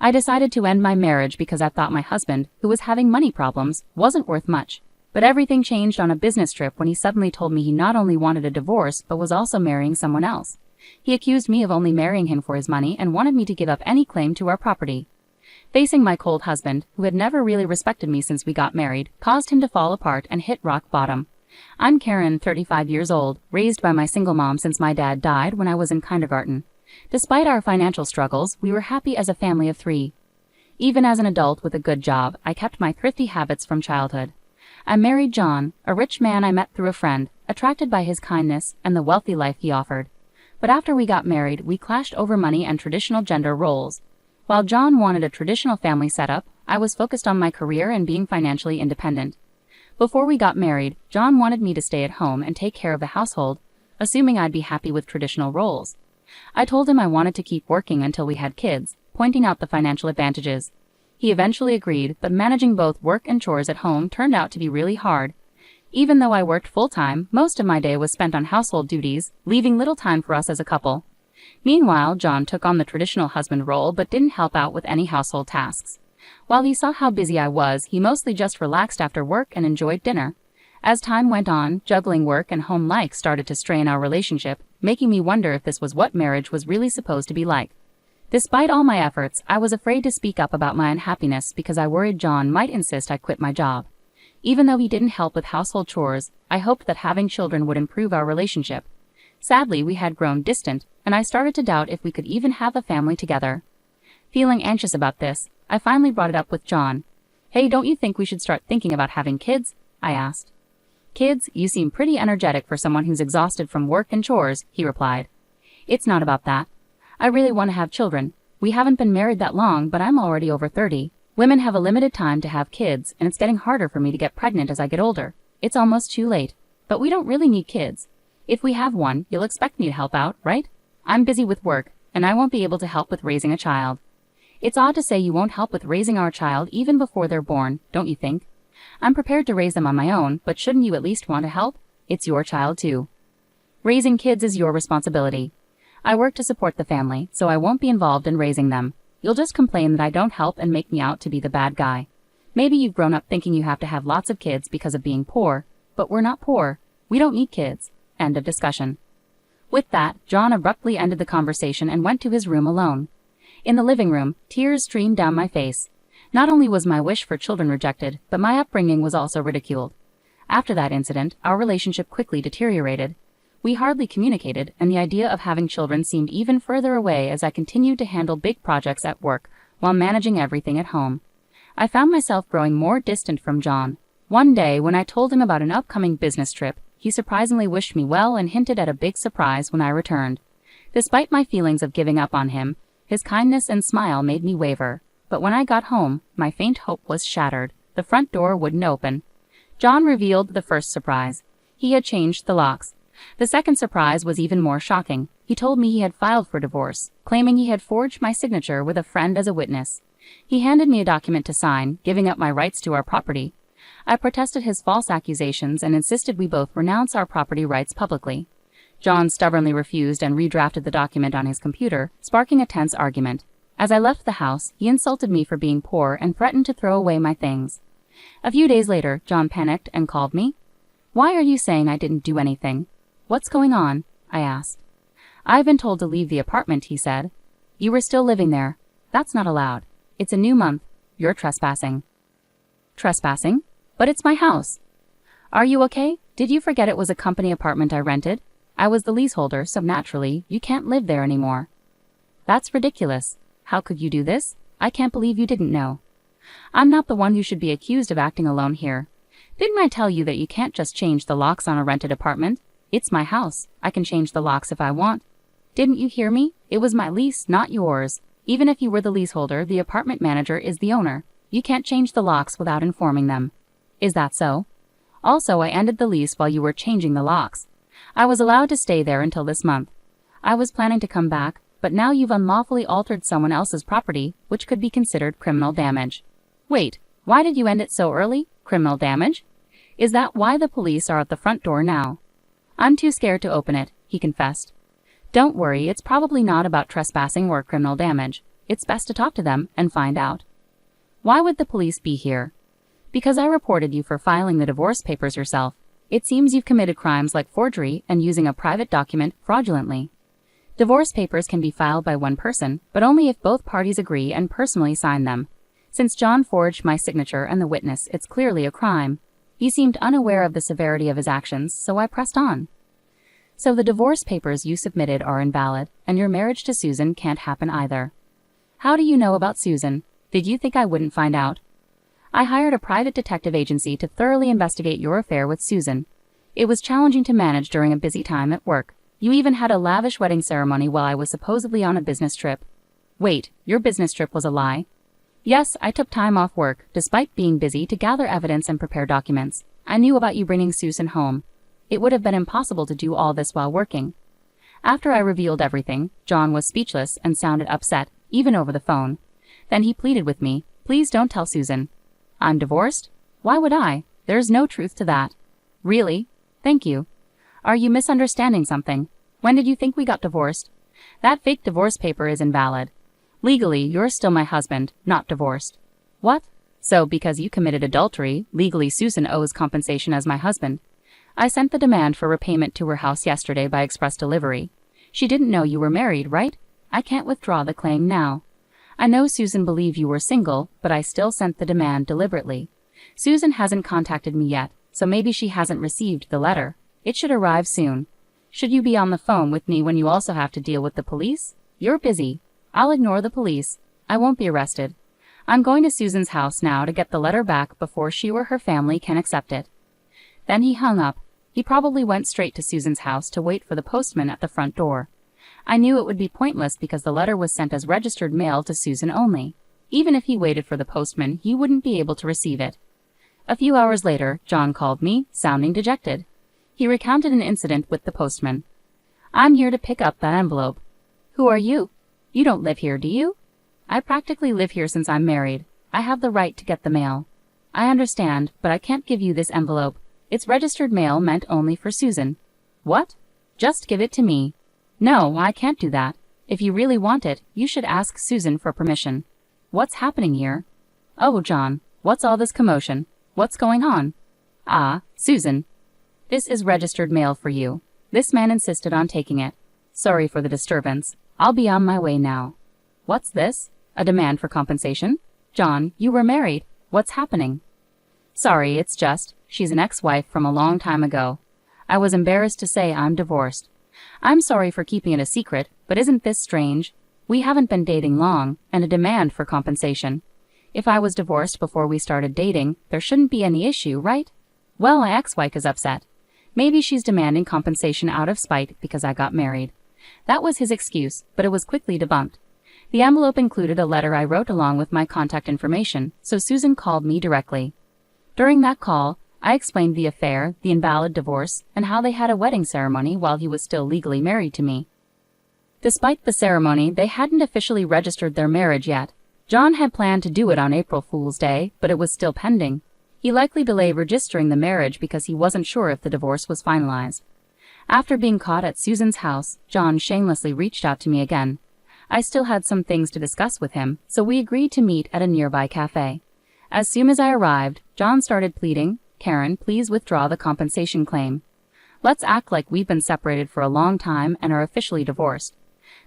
I decided to end my marriage because I thought my husband, who was having money problems, wasn't worth much. But everything changed on a business trip when he suddenly told me he not only wanted a divorce but was also marrying someone else. He accused me of only marrying him for his money and wanted me to give up any claim to our property. Facing my cold husband, who had never really respected me since we got married, caused him to fall apart and hit rock bottom. I'm Karen, 35 years old, raised by my single mom since my dad died when I was in kindergarten. Despite our financial struggles, we were happy as a family of 3. Even as an adult with a good job, I kept my thrifty habits from childhood. I married John, a rich man I met through a friend, attracted by his kindness and the wealthy life he offered. But after we got married, we clashed over money and traditional gender roles. While John wanted a traditional family setup, I was focused on my career and being financially independent. Before we got married, John wanted me to stay at home and take care of the household, assuming I'd be happy with traditional roles. I told him I wanted to keep working until we had kids, pointing out the financial advantages. He eventually agreed, but managing both work and chores at home turned out to be really hard. Even though I worked full-time, most of my day was spent on household duties, leaving little time for us as a couple. Meanwhile, John took on the traditional husband role but didn't help out with any household tasks. While he saw how busy I was, he mostly just relaxed after work and enjoyed dinner. As time went on, juggling work and home life started to strain our relationship, making me wonder if this was what marriage was really supposed to be like. Despite all my efforts, I was afraid to speak up about my unhappiness because I worried John might insist I quit my job. Even though he didn't help with household chores, I hoped that having children would improve our relationship. Sadly, we had grown distant, and I started to doubt if we could even have a family together. Feeling anxious about this, I finally brought it up with John. "Hey, don't you think we should start thinking about having kids?" I asked. "Kids? You seem pretty energetic for someone who's exhausted from work and chores," he replied. "It's not about that. I really want to have children. We haven't been married that long, but I'm already over 30. Women have a limited time to have kids, and it's getting harder for me to get pregnant as I get older. It's almost too late. But we don't really need kids. If we have one, you'll expect me to help out, right? I'm busy with work, and I won't be able to help with raising a child." It's odd to say you won't help with raising our child even before they're born, don't you think? I'm prepared to raise them on my own, but shouldn't you at least want to help? It's your child too. Raising kids is your responsibility. I work to support the family, so I won't be involved in raising them. You'll just complain that I don't help and make me out to be the bad guy. Maybe you've grown up thinking you have to have lots of kids because of being poor, but we're not poor. We don't need kids. End of discussion. With that, John abruptly ended the conversation and went to his room alone. In the living room, tears streamed down my face. Not only was my wish for children rejected, but my upbringing was also ridiculed. After that incident, our relationship quickly deteriorated. We hardly communicated, and the idea of having children seemed even further away as I continued to handle big projects at work while managing everything at home. I found myself growing more distant from John. One day, when I told him about an upcoming business trip, he surprisingly wished me well and hinted at a big surprise when I returned. Despite my feelings of giving up on him, his kindness and smile made me waver. But when I got home, my faint hope was shattered. The front door wouldn't open. John revealed the first surprise. He had changed the locks. The second surprise was even more shocking. He told me he had filed for divorce, claiming he had forged my signature with a friend as a witness. He handed me a document to sign, giving up my rights to our property. I protested his false accusations and insisted we both renounce our property rights publicly. John stubbornly refused and redrafted the document on his computer, sparking a tense argument. As I left the house, he insulted me for being poor and threatened to throw away my things. A few days later, John panicked and called me. "Why are you saying I didn't do anything? What's going on?" I asked. "I've been told to leave the apartment," he said. "You were still living there. That's not allowed. It's a new month. You're trespassing." "Trespassing? But it's my house." "Are you okay? Did you forget it was a company apartment I rented? I was the leaseholder, so naturally, you can't live there anymore." "That's ridiculous. How could you do this? I can't believe you didn't know." "I'm not the one who should be accused of acting alone here. Didn't I tell you that you can't just change the locks on a rented apartment? It's my house. I can change the locks if I want." "Didn't you hear me? It was my lease, not yours. Even if you were the leaseholder, the apartment manager is the owner. You can't change the locks without informing them." "Is that so? Also, I ended the lease while you were changing the locks. I was allowed to stay there until this month. I was planning to come back, but now you've unlawfully altered someone else's property, which could be considered criminal damage." "Wait, why did you end it so early? Criminal damage? Is that why the police are at the front door now?" "I'm too scared to open it," he confessed. "Don't worry, it's probably not about trespassing or criminal damage. It's best to talk to them and find out. Why would the police be here? Because I reported you for filing the divorce papers yourself. It seems you've committed crimes like forgery and using a private document fraudulently. Divorce papers can be filed by one person, but only if both parties agree and personally sign them. Since John forged my signature and the witness, it's clearly a crime. He seemed unaware of the severity of his actions, so I pressed on. So the divorce papers you submitted are invalid, and your marriage to Susan can't happen either. How do you know about Susan? Did you think I wouldn't find out? I hired a private detective agency to thoroughly investigate your affair with Susan. It was challenging to manage during a busy time at work. You even had a lavish wedding ceremony while I was supposedly on a business trip. Wait, your business trip was a lie? Yes, I took time off work, despite being busy, to gather evidence and prepare documents. I knew about you bringing Susan home. It would have been impossible to do all this while working. After I revealed everything, John was speechless and sounded upset, even over the phone. Then he pleaded with me, "Please don't tell Susan." I'm divorced? Why would I? There's no truth to that. Really? Thank you. Are you misunderstanding something? When did you think we got divorced? That fake divorce paper is invalid. Legally, you're still my husband, not divorced. What? So, because you committed adultery, legally Susan owes compensation as my husband. I sent the demand for repayment to her house yesterday by express delivery. She didn't know you were married, right? I can't withdraw the claim now. I know Susan believed you were single, but I still sent the demand deliberately. Susan hasn't contacted me yet, so maybe she hasn't received the letter. It should arrive soon. Should you be on the phone with me when you also have to deal with the police? You're busy. I'll ignore the police. I won't be arrested. I'm going to Susan's house now to get the letter back before she or her family can accept it. Then he hung up. He probably went straight to Susan's house to wait for the postman at the front door. I knew it would be pointless because the letter was sent as registered mail to Susan only. Even if he waited for the postman, he wouldn't be able to receive it. A few hours later, John called me, sounding dejected. He recounted an incident with the postman. I'm here to pick up that envelope. Who are you? You don't live here, do you? I practically live here since I'm married. I have the right to get the mail. I understand, but I can't give you this envelope. It's registered mail meant only for Susan. What? Just give it to me. No, I can't do that. If you really want it, you should ask Susan for permission. What's happening here? Oh, John, what's all this commotion? What's going on? Ah, Susan. This is registered mail for you. This man insisted on taking it. Sorry for the disturbance. I'll be on my way now. What's this? A demand for compensation? John, you were married. What's happening? Sorry, it's just, she's an ex-wife from a long time ago. I was embarrassed to say I'm divorced. I'm sorry for keeping it a secret, but isn't this strange? We haven't been dating long, and a demand for compensation. If I was divorced before we started dating, there shouldn't be any issue, right? Well, my ex-wife is upset. Maybe she's demanding compensation out of spite because I got married. That was his excuse, but it was quickly debunked. The envelope included a letter I wrote along with my contact information, so Susan called me directly. During that call, I explained the affair, the invalid divorce, and how they had a wedding ceremony while he was still legally married to me. Despite the ceremony, they hadn't officially registered their marriage yet. John had planned to do it on April Fool's Day, but it was still pending. He likely delayed registering the marriage because he wasn't sure if the divorce was finalized. After being caught at Susan's house, John shamelessly reached out to me again. I still had some things to discuss with him, so we agreed to meet at a nearby cafe. As soon as I arrived, John started pleading, "Karen, please withdraw the compensation claim. Let's act like we've been separated for a long time and are officially divorced.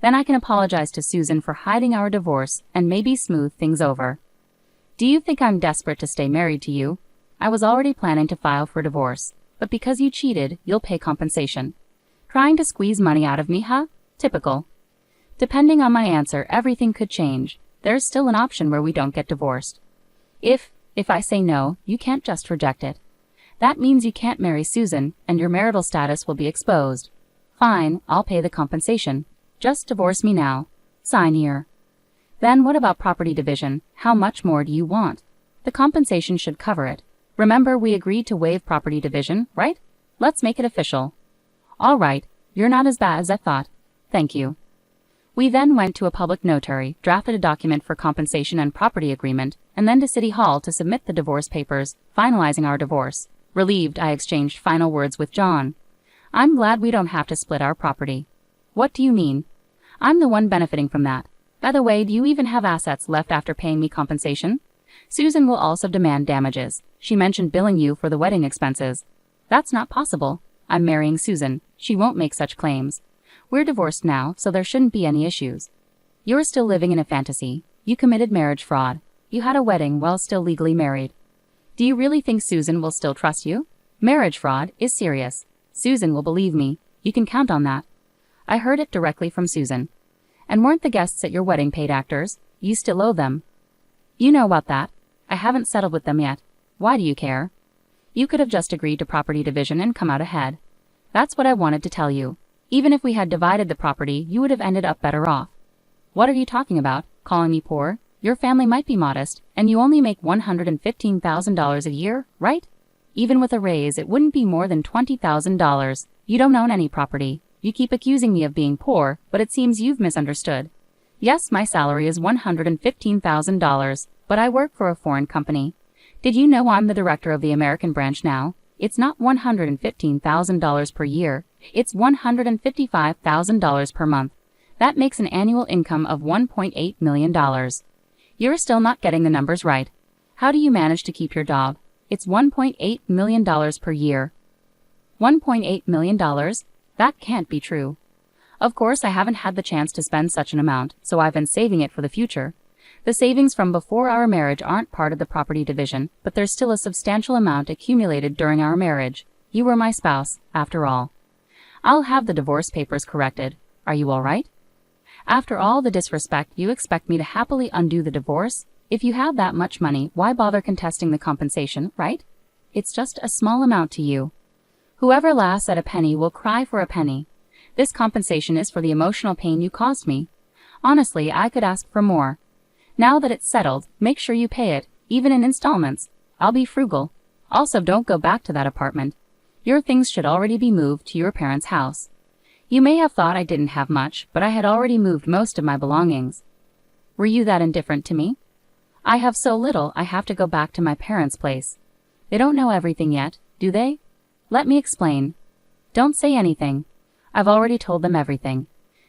Then I can apologize to Susan for hiding our divorce and maybe smooth things over. Do you think I'm desperate to stay married to you? I was already planning to file for divorce, but because you cheated, you'll pay compensation. Trying to squeeze money out of me, huh? Typical. Depending on my answer, everything could change. There's still an option where we don't get divorced. If I say no, you can't just reject it. That means you can't marry Susan, and your marital status will be exposed. Fine, I'll pay the compensation. Just divorce me now. Sign here. Then what about property division? How much more do you want? The compensation should cover it. Remember, we agreed to waive property division, right? Let's make it official. All right, you're not as bad as I thought. Thank you. We then went to a public notary, drafted a document for compensation and property agreement, and then to City Hall to submit the divorce papers, finalizing our divorce. Relieved, I exchanged final words with John. I'm glad we don't have to split our property. What do you mean? I'm the one benefiting from that. By the way, do you even have assets left after paying me compensation? Susan will also demand damages. She mentioned billing you for the wedding expenses. That's not possible. I'm marrying Susan. She won't make such claims. We're divorced now, so there shouldn't be any issues. You're still living in a fantasy. You committed marriage fraud. You had a wedding while still legally married. Do you really think Susan will still trust you? Marriage fraud is serious. Susan will believe me. You can count on that. I heard it directly from Susan. And weren't the guests at your wedding paid actors? You still owe them. You know about that. I haven't settled with them yet. Why do you care? You could have just agreed to property division and come out ahead. That's what I wanted to tell you. Even if we had divided the property, you would have ended up better off. What are you talking about? Calling me poor? Your family might be modest, and you only make $115,000 a year, right? Even with a raise, it wouldn't be more than $20,000. You don't own any property. You keep accusing me of being poor, but it seems you've misunderstood. Yes, my salary is $115,000, but I work for a foreign company. Did you know I'm the director of the American branch now? It's not $115,000 per year. It's $155,000 per month. That makes an annual income of $1.8 million. You're still not getting the numbers right. How do you manage to keep your job? It's $1.8 million per year. $1.8 million? That can't be true. Of course, I haven't had the chance to spend such an amount, so I've been saving it for the future. The savings from before our marriage aren't part of the property division, but there's still a substantial amount accumulated during our marriage. You were my spouse, after all. I'll have the divorce papers corrected. Are you all right? After all the disrespect, you expect me to happily undo the divorce? If you have that much money, why bother contesting the compensation, right? It's just a small amount to you. Whoever laughs at a penny will cry for a penny. This compensation is for the emotional pain you caused me. Honestly, I could ask for more. Now that it's settled, make sure you pay it, even in installments. I'll be frugal. Also, don't go back to that apartment. Your things should already be moved to your parents' house. You may have thought I didn't have much, but I had already moved most of my belongings. Were you that indifferent to me? I have so little I have to go back to my parents' place. They don't know everything yet, do they? Let me explain. Don't say anything. I've already told them everything.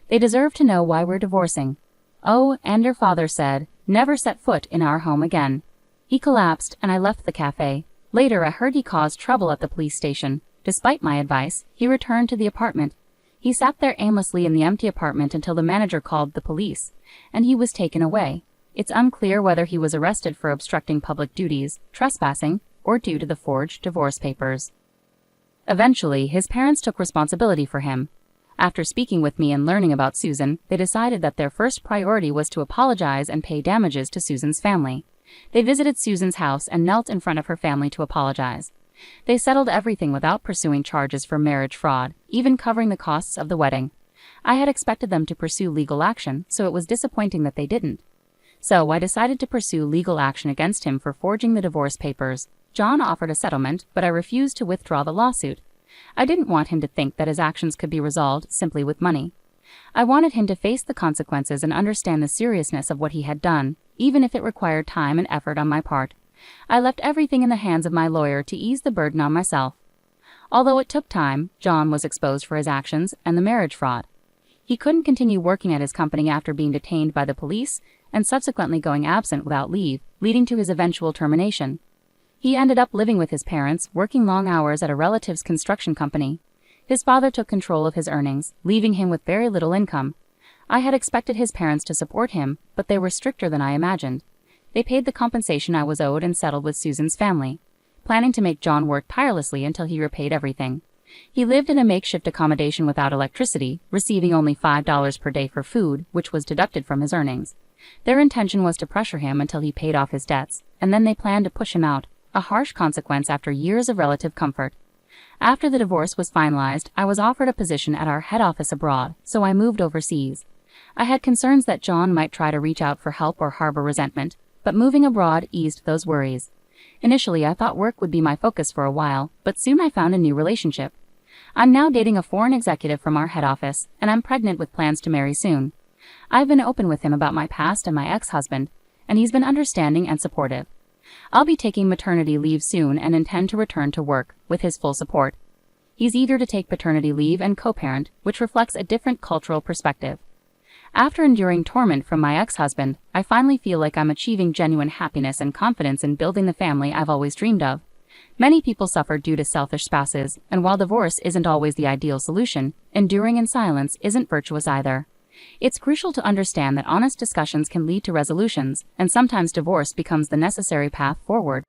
They deserve to know why we're divorcing. Oh, and your father said, never set foot in our home again. He collapsed and I left the cafe. Later I heard he caused trouble at the police station. Despite my advice, he returned to the apartment. He sat there aimlessly in the empty apartment until the manager called the police, and he was taken away. It's unclear whether he was arrested for obstructing public duties, trespassing, or due to the forged divorce papers. Eventually, his parents took responsibility for him. After speaking with me and learning about Susan, they decided that their first priority was to apologize and pay damages to Susan's family. They visited Susan's house and knelt in front of her family to apologize. They settled everything without pursuing charges for marriage fraud, even covering the costs of the wedding. I had expected them to pursue legal action, so it was disappointing that they didn't. So I decided to pursue legal action against him for forging the divorce papers. John offered a settlement, but I refused to withdraw the lawsuit. I didn't want him to think that his actions could be resolved simply with money. I wanted him to face the consequences and understand the seriousness of what he had done, even if it required time and effort on my part. I left everything in the hands of my lawyer to ease the burden on myself. Although it took time, John was exposed for his actions and the marriage fraud. He couldn't continue working at his company after being detained by the police and subsequently going absent without leave, leading to his eventual termination. He ended up living with his parents, working long hours at a relative's construction company. His father took control of his earnings, leaving him with very little income. I had expected his parents to support him, but they were stricter than I imagined. They paid the compensation I was owed and settled with Susan's family, planning to make John work tirelessly until he repaid everything. He lived in a makeshift accommodation without electricity, receiving only $5 per day for food, which was deducted from his earnings. Their intention was to pressure him until he paid off his debts, and then they planned to push him out, a harsh consequence after years of relative comfort. After the divorce was finalized, I was offered a position at our head office abroad, so I moved overseas. I had concerns that John might try to reach out for help or harbor resentment, but moving abroad eased those worries. Initially, I thought work would be my focus for a while, but soon I found a new relationship. I'm now dating a foreign executive from our head office, and I'm pregnant with plans to marry soon. I've been open with him about my past and my ex-husband, and he's been understanding and supportive. I'll be taking maternity leave soon and intend to return to work, with his full support. He's eager to take paternity leave and co-parent, which reflects a different cultural perspective. After enduring torment from my ex-husband, I finally feel like I'm achieving genuine happiness and confidence in building the family I've always dreamed of. Many people suffer due to selfish spouses, and while divorce isn't always the ideal solution, enduring in silence isn't virtuous either. It's crucial to understand that honest discussions can lead to resolutions, and sometimes divorce becomes the necessary path forward.